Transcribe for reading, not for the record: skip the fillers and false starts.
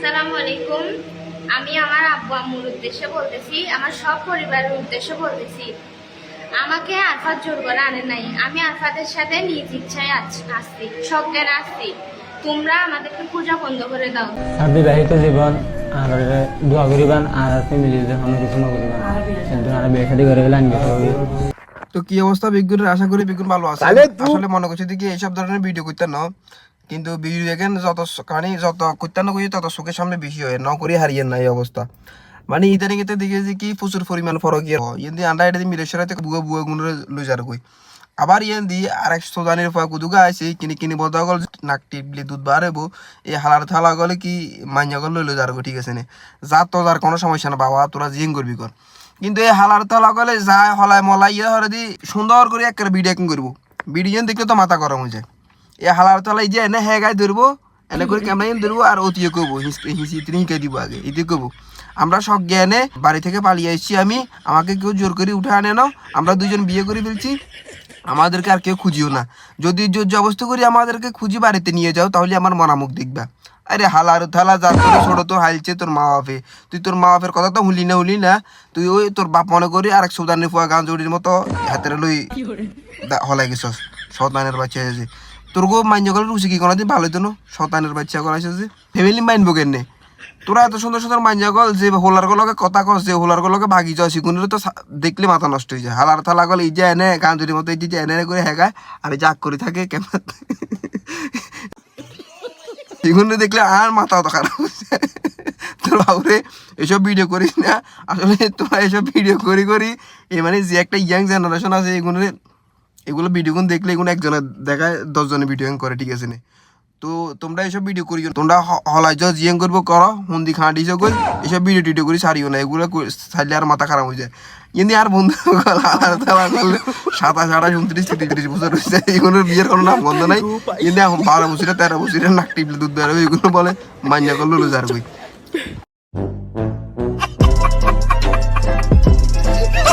আসসালামু আলাইকুম। আমি আমার আব্বু আম্মুর উদ্দেশ্যে বলতেছি, আমার সব পরিবারের উদ্দেশ্যে বলতেছি, আমাকে আরফাত জোর করে আনে নাই। আমি আরফাতের সাথে নিজ ইচ্ছায় আসছি, সজ্ঞানে আসছি। তোমরা আমাদেরকে পূজা বন্ধ করে দাও। আর বিবাহিত জীবন আর দোয়া করিবান আর ফ্যামিলি যখন কিছু না করিবান কিন্তু আর বিয়ে শাদী করে গেলে আনবে হবে। তো কি অবস্থা বিজ্ঞানের? আশা করি বিজ্ঞান ভালো আছে। আসলে মনে করছি কি এইসব ধরনের ভিডিও করতে না, কিন্তু ভিডিও দেখেন যত কাহিনী যত করতে না করি তত চোখের সামনে বেশি হয়, ন করি হারিয়ে না এই অবস্থা। মানে ইদানিং এতে দেখেছি কি প্রচুর পরিমাণ ফরক ইয়ে আন্ডা এটা মিলেশ্বর বুয়া বুয়া গুণরে লুজার কই আবার ইয়েন দি আর এক সোজানির ফা কুদুগা আছে কিনি কিনি বদা গল নাক টিপলি দুধ বাড়াবো এই হালার থালা গলে কি মাইয়া গল লইলো যার ঠিক আছে নে যা তো যার কোনো সমস্যা না, বাবা তোরা জিং করবি কর। কিন্তু এই হালার থালা গলে যায় হলায় মলাই ইয়ে হরে দি সুন্দর করে একটা ভিডিও করবো। ভিডিও দেখলে তো মাথা গরম হয়ে যায়। এই হালার থালা যে এনে হ্যাঁ গায়ে ধরবো, এনে করে ক্যামেরা ধরবো আর অতিয়ে করবো, হিঁকে দিব আগে এটি করবো। আমরা সব জ্ঞানে বাড়ি থেকে পালিয়ে এসেছি, আমাকে কেউ জোর করে উঠে আনে না। আমরা দুজন বিয়ে করে ফেলছি, আমাদেরকে আর কেউ খুঁজিও না। যদি জোর জবস্তি করি আমাদেরকে খুঁজি বাড়িতে নিয়ে যাও, তাহলে আমার মনামুখ দেখবা। আরে হালার থালা যা করে ছোট তো হাইলছে তোর মা বাপে, তুই তোর মা বাপের কথা তো হুলি না তুই ওই তোর বাপ মনে করি আর এক সৌদানের ফুয়া গাঞ্জুড়ির মতো হাতের লই হলাই গেছস শতানের বাচ্চা আছে। তোর গো মাইন্য করে রুচি কি কোনোদিন ভালো হতো না? শতানের বাচ্চা করাইছে যে ফ্যামিলি মাইনবো কেনে? তোরা এত সুন্দর সুন্দর মাইঞ্জা গল যে হোলার গলকে কথা কস, যে হোলার গলকে ভাগি যাও শিকুনের তো দেখলে মাথা নষ্ট হয়ে যায়। হালার থালা গল এই যে এনে গাঞ্জুরির মতো এই যে এনে করে হেগায় আর এই জাগ করে থাকে কেমন শিকুনে দেখলে আর মাথা অত খারাপ হচ্ছে। তোরা ওরে এসব ভিডিও করিস না। আসলে তোরা এসব ভিডিও করি এই মানে যে একটা ইয়াং জেনারেশন আছে এগুলো ভিডিওগুলো দেখলে এগুলো একজনের দেখায় 10 জনের ভিডিও করে, ঠিক আছে না? তো তোমরা এসব ভিডিও করি, তোমরা হলাই যাও জিয়াং করবো করো হুন্দি খাঁটি করি, এসব ভিডিও টিডিও করি সারিও না। এগুলো ছাড়লে আর মাথা খারাপ হয়ে যায়। কিন্তু আর বন্ধু করলে 27, 28, 29, 33 বছর হয়েছে, এগুলোর বিয়ের কোনো নাম গন্ধ নাই। কিন্তু এখন 12 বছরে 13 বছরের নাক টিপলে দুধ বেরোবে, এগুলো বলে মাইয়া করলো লুজার বই।